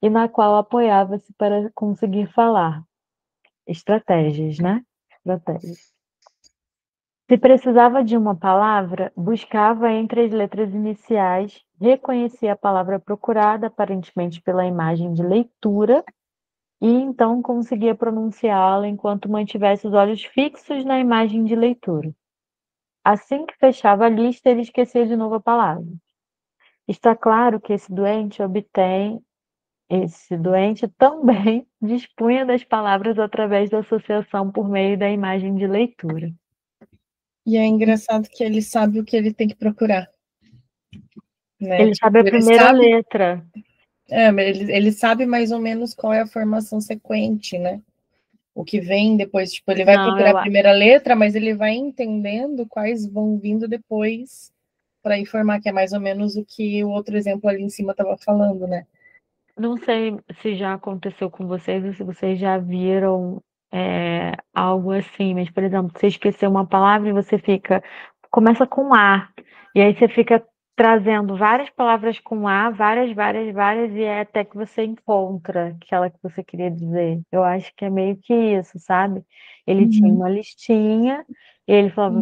e na qual apoiava-se para conseguir falar. Estratégias, né? Estratégias. Se precisava de uma palavra, buscava entre as letras iniciais, reconhecia a palavra procurada, aparentemente pela imagem de leitura, e então conseguia pronunciá-la enquanto mantivesse os olhos fixos na imagem de leitura. Assim que fechava a lista, ele esquecia de novo a palavra. Está claro que esse doente também dispunha das palavras através da associação por meio da imagem de leitura. E é engraçado que ele sabe o que ele tem que procurar. Né? Ele sabe a primeira letra. Ele sabe mais ou menos qual é a formação sequente, né? O que vem depois, tipo, ele vai procurar a primeira letra, mas ele vai entendendo quais vão vindo depois para informar que é mais ou menos o que o outro exemplo ali em cima estava falando, né? Não sei se já aconteceu com vocês ou se vocês já viram algo assim, mas, por exemplo, você esqueceu uma palavra e você começa com A, e aí você fica trazendo várias palavras com A, várias, e é até que você encontra aquela que você queria dizer. Eu acho que é meio que isso, sabe? Ele tinha uma listinha, e ele falava,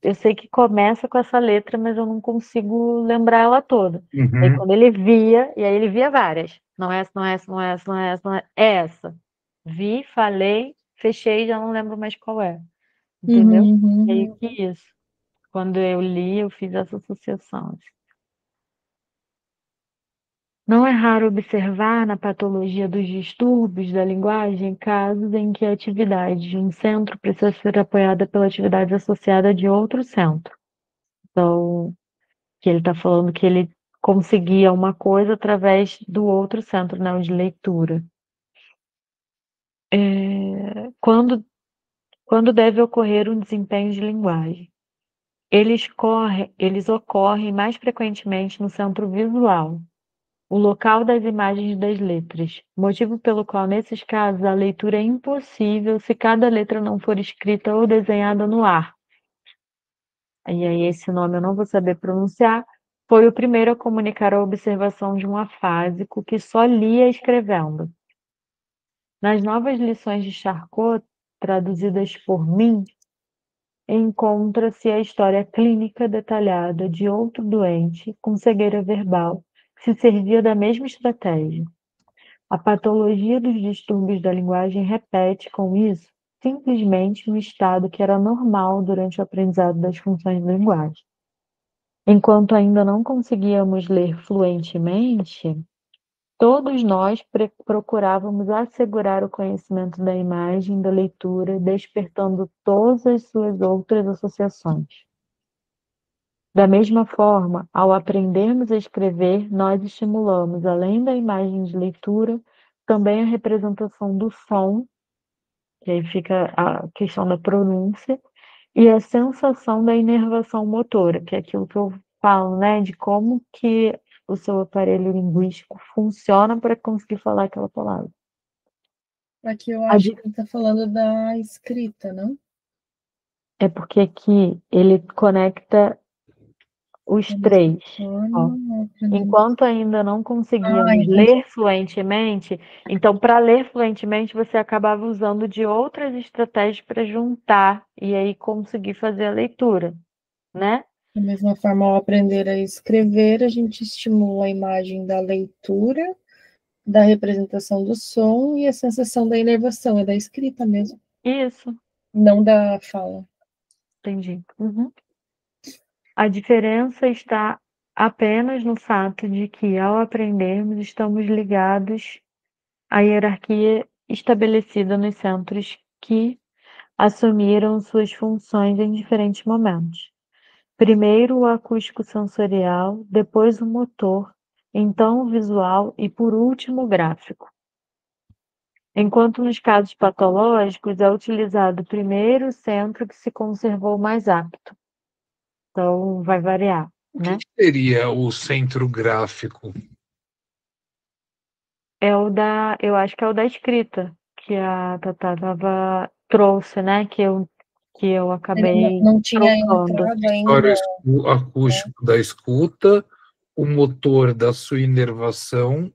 eu sei que começa com essa letra, mas eu não consigo lembrar ela toda. Aí quando ele via, e aí ele via várias. Não é essa, não é essa, não é essa, não é essa, não é essa. Vi, falei, fechei, já não lembro mais qual é. Entendeu? Meio que isso. Quando eu li, eu fiz essa associação. Não é raro observar na patologia dos distúrbios da linguagem casos em que a atividade de um centro precisa ser apoiada pela atividade associada de outro centro. Então, que ele está falando que ele conseguia uma coisa através do outro centro, né, o de leitura. Quando deve ocorrer um desempenho de linguagem? Eles ocorrem mais frequentemente no centro visual, o local das imagens das letras, motivo pelo qual, nesses casos, a leitura é impossível se cada letra não for escrita ou desenhada no ar. E aí esse nome eu não vou saber pronunciar, Foi o primeiro a comunicar a observação de um afásico que só lia escrevendo. Nas novas lições de Charcot, traduzidas por mim, encontra-se a história clínica detalhada de outro doente com cegueira verbal que se servia da mesma estratégia. A patologia dos distúrbios da linguagem repete, com isso, simplesmente um estado que era normal durante o aprendizado das funções da linguagem. Enquanto ainda não conseguíamos ler fluentemente, todos nós procurávamos assegurar o conhecimento da imagem da leitura, despertando todas as suas outras associações. Da mesma forma, ao aprendermos a escrever, nós estimulamos, além da imagem de leitura, também a representação do som, que aí fica a questão da pronúncia, e a sensação da inervação motora, que é aquilo que eu falo, né, de como que o seu aparelho linguístico funciona para conseguir falar aquela palavra. Aqui eu acho que ele está falando da escrita, não? É porque aqui ele conecta os três. Ó. Enquanto ainda não conseguíamos ler fluentemente, então para ler fluentemente você acabava usando de outras estratégias para juntar e aí conseguir fazer a leitura, né? Da mesma forma, ao aprender a escrever, a gente estimula a imagem da leitura, da representação do som e a sensação da inervação, é da escrita mesmo. Isso. Não da fala. Entendi. Uhum. A diferença está apenas no fato de que, ao aprendermos, estamos ligados à hierarquia estabelecida nos centros que assumiram suas funções em diferentes momentos. Primeiro o acústico sensorial, depois o motor, então o visual e, por último, o gráfico. Enquanto nos casos patológicos é utilizado primeiro o centro que se conservou mais apto. Então, vai variar, né? O que seria o centro gráfico? Eu acho que é o da escrita, que a Tatá trouxe, né? Que eu acabei não tinha trocando. entrado ainda. O acústico da escuta, o motor da sua inervação.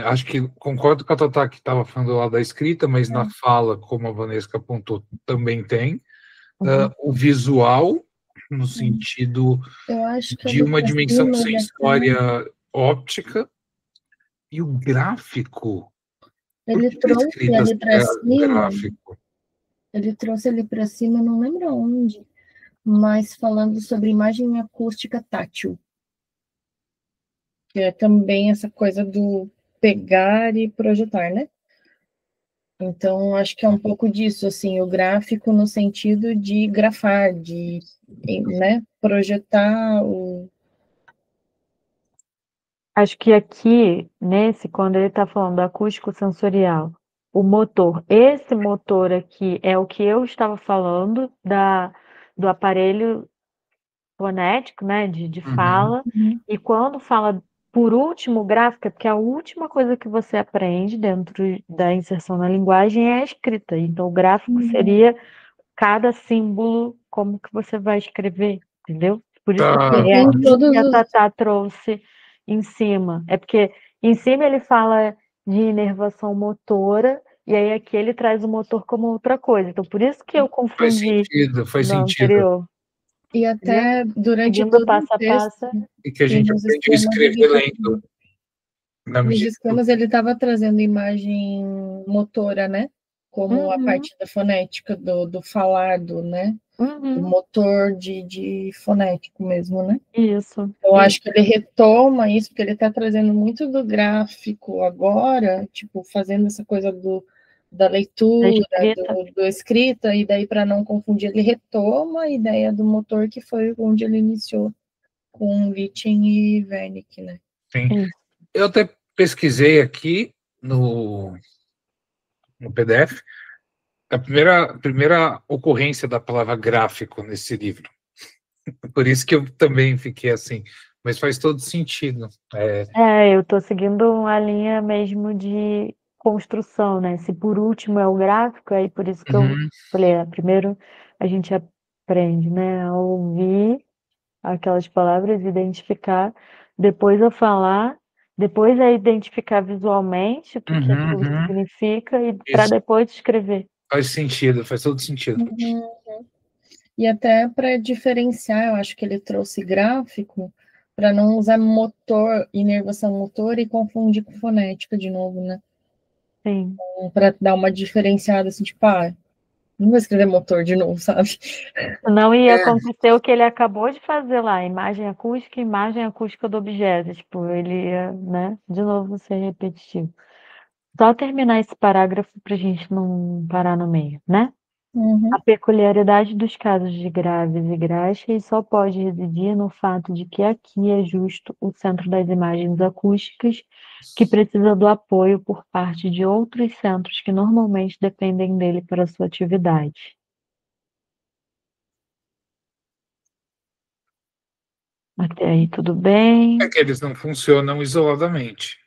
Acho que concordo com a Tatá que estava falando lá da escrita, mas na fala, como a Vanessa apontou, também tem. O visual, no sentido de uma dimensão sensória óptica, e o gráfico. Ele trouxe ele para cima. Gráfico? Ele trouxe ele para cima, não lembro onde, mas falando sobre imagem acústica tátil. Que é também essa coisa do pegar e projetar, né? Então, acho que é um pouco disso, assim, o gráfico no sentido de grafar, de, né, projetar o... Acho que aqui, quando ele está falando do acústico sensorial, o motor, esse motor aqui é o que eu estava falando do aparelho fonético, né, de fala, e quando fala por último gráfico, é porque a última coisa que você aprende dentro da inserção na linguagem é a escrita, então o gráfico seria cada símbolo, como que você vai escrever, entendeu? Por isso que é aqui que a Tatá trouxe em cima. É porque em cima ele fala de inervação motora, e aí aqui ele traz o motor como outra coisa. Então, por isso que eu confundi faz no sentido. Anterior. E até durante Seguindo todo passo o a texto... passo. E que a gente aprende a escrever lendo. Nos esquemas ele estava trazendo imagem motora, né? Como a parte da fonética, do falado, né? O motor de fonético mesmo, né? Isso. Eu acho que ele retoma isso, porque ele está trazendo muito do gráfico agora, tipo, fazendo essa coisa da leitura, do escrita, e daí, para não confundir, ele retoma a ideia do motor, que foi onde ele iniciou com Witting e Wernicke, né? Sim. Eu até pesquisei aqui no PDF a primeira ocorrência da palavra gráfico nesse livro. Por isso que eu também fiquei assim, mas faz todo sentido. Eu estou seguindo uma linha mesmo de construção, né? Se por último é o gráfico, aí por isso que eu falei, primeiro a gente aprende, né, a ouvir aquelas palavras, identificar, depois a falar, depois a identificar visualmente o que aquilo significa e para depois escrever. Faz sentido, faz todo sentido. E até para diferenciar, eu acho que ele trouxe gráfico para não usar motor, inervação motor e confundir com fonética de novo, né? Sim. Para dar uma diferenciada, assim, tipo, não vou escrever motor de novo, sabe? Não ia acontecer o que ele acabou de fazer lá, imagem acústica do objeto. Tipo, ele ia, né, de novo ser repetitivo. Só terminar esse parágrafo para a gente não parar no meio, né? A peculiaridade dos casos de graves e graxes só pode residir no fato de que aqui é justo o centro das imagens acústicas, que precisa do apoio por parte de outros centros que normalmente dependem dele para sua atividade. Até aí tudo bem? É que eles não funcionam isoladamente.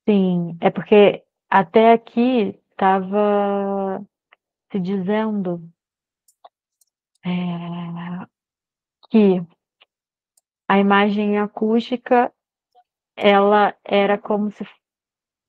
Sim, é porque até aqui estava se dizendo que a imagem acústica ela era como se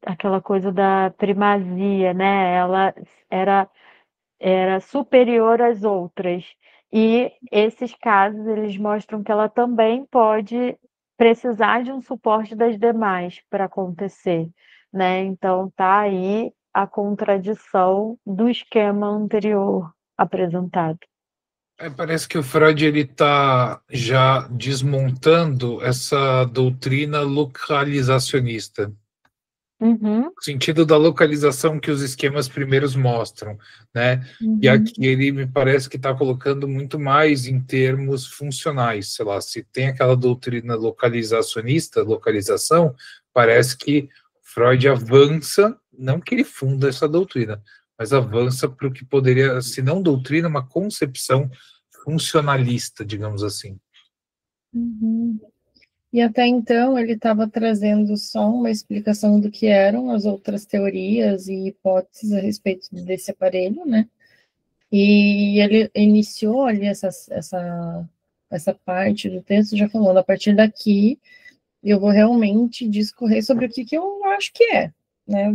aquela coisa da primazia, né? Ela era superior às outras. E esses casos, eles mostram que ela também pode precisar de um suporte das demais para acontecer, né? Então, tá aí a contradição do esquema anterior apresentado. Parece que o Freud ele está já desmontando essa doutrina localizacionista. Uhum. O sentido da localização que os esquemas primeiros mostram, né? E aqui ele me parece que está colocando muito mais em termos funcionais, sei lá, se tem aquela doutrina localizacionista, localização, parece que Freud avança, não que ele funda essa doutrina, mas avança para o que poderia, se não doutrina, uma concepção funcionalista, digamos assim. E até então ele estava trazendo só uma explicação do que eram as outras teorias e hipóteses a respeito desse aparelho, né? E ele iniciou ali essa parte do texto já falando, a partir daqui eu vou realmente discorrer sobre o que eu acho que é, né?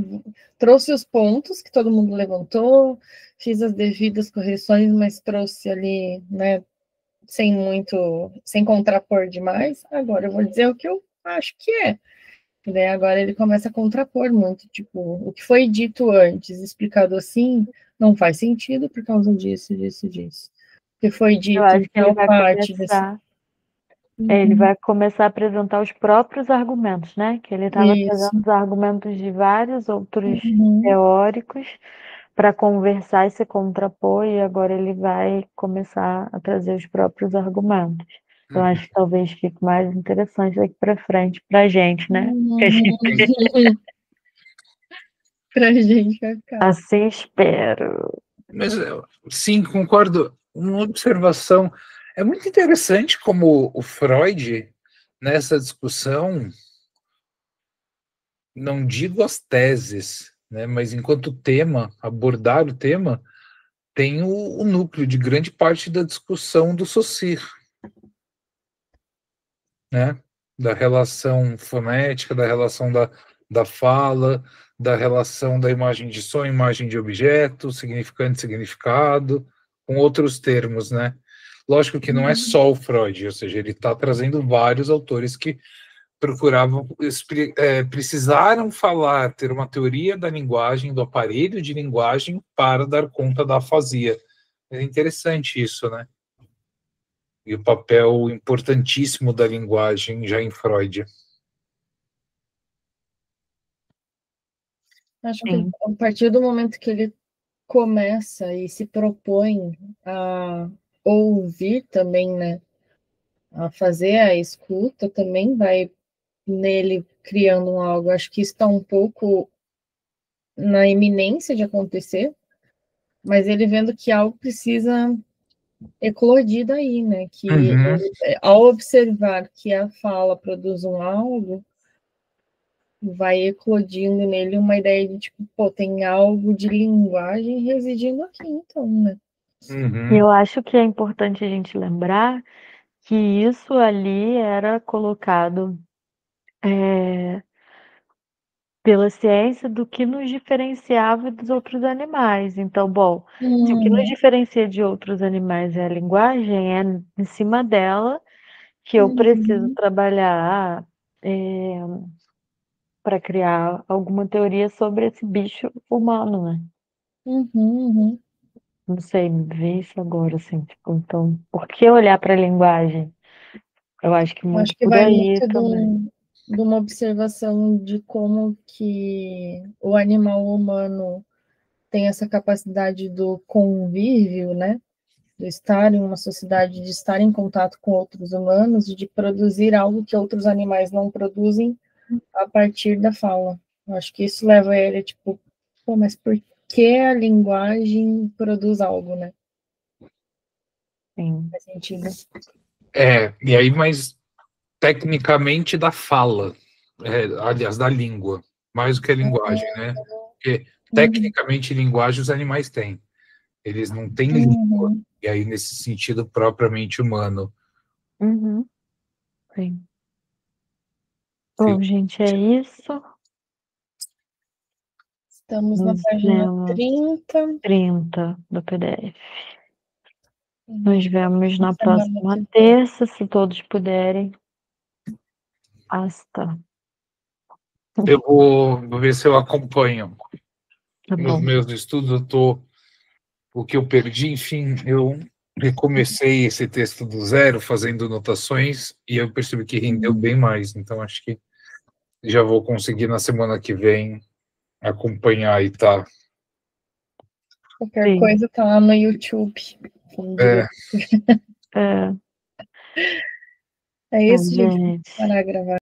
Trouxe os pontos que todo mundo levantou, fiz as devidas correções, mas trouxe ali, né, sem contrapor demais. Agora eu vou dizer o que eu acho que é. E daí agora ele começa a contrapor muito, tipo, o que foi dito antes, explicado assim, não faz sentido por causa disso, disso, disso. O que foi Eu dito acho em que ele tal vai parte desse. começar. Ele vai começar a apresentar os próprios argumentos, né? Que ele estava trazendo os argumentos de vários outros teóricos para conversar e se contrapor, e agora ele vai começar a trazer os próprios argumentos. Eu acho que talvez fique mais interessante daqui para frente para a gente, né? Para a gente vai ficar. Assim espero. Mas, sim, concordo. Uma observação. É muito interessante como o Freud, nessa discussão, não digo as teses, né, mas enquanto tema, abordar o tema, tem o núcleo de grande parte da discussão do Saussure, né, da relação fonética, da relação da fala, da relação da imagem de som, imagem de objeto, significante, significado, com outros termos, né? Lógico que não é só o Freud, ou seja, ele está trazendo vários autores que procuravam, precisaram falar, ter uma teoria da linguagem, do aparelho de linguagem para dar conta da afasia. É interessante isso, né? E o papel importantíssimo da linguagem já em Freud. Acho que a partir do momento que ele começa e se propõe a ouvir também, né, a fazer a escuta, também vai nele criando algo. Acho que isso está um pouco na iminência de acontecer, mas ele vendo que algo precisa eclodir daí, né? Que ele, ao observar que a fala produz um algo, vai eclodindo nele uma ideia de tipo, pô, tem algo de linguagem residindo aqui, então, né? E eu acho que é importante a gente lembrar que isso ali era colocado pela ciência do que nos diferenciava dos outros animais. Então, bom, se o que nos diferencia de outros animais é a linguagem, é em cima dela que eu preciso trabalhar para criar alguma teoria sobre esse bicho humano, né? Não sei, me vê isso agora, assim, tipo, então, por que olhar para a linguagem? Eu acho que muito Acho que por vai aí muito também. de uma observação de como que o animal humano tem essa capacidade do convívio, né? De estar em uma sociedade, de estar em contato com outros humanos e de produzir algo que outros animais não produzem a partir da fala. Eu acho que isso leva ele, tipo, pô, mas por que a linguagem produz algo, né? Sim. Faz sentido. E aí, mas tecnicamente da fala, aliás, da língua, mais do que a linguagem, né? Porque tecnicamente linguagem os animais têm. Eles não têm língua. E aí, nesse sentido propriamente humano. Uhum. Sim. Bom, gente, é isso. Estamos na Nos página vemos 30. 30 do PDF. Nos vemos na Semana próxima que vem. terça, se todos puderem. Hasta. Eu vou ver se eu acompanho Tá nos bom. meus estudos. O que eu perdi, enfim, eu recomecei esse texto do zero, fazendo anotações, e eu percebi que rendeu bem mais. Então, acho que já vou conseguir na semana que vem acompanhar e tá. Qualquer Sim. coisa tá lá no YouTube. Como diria. É, É tá, isso, gente. gente. Parar gravar.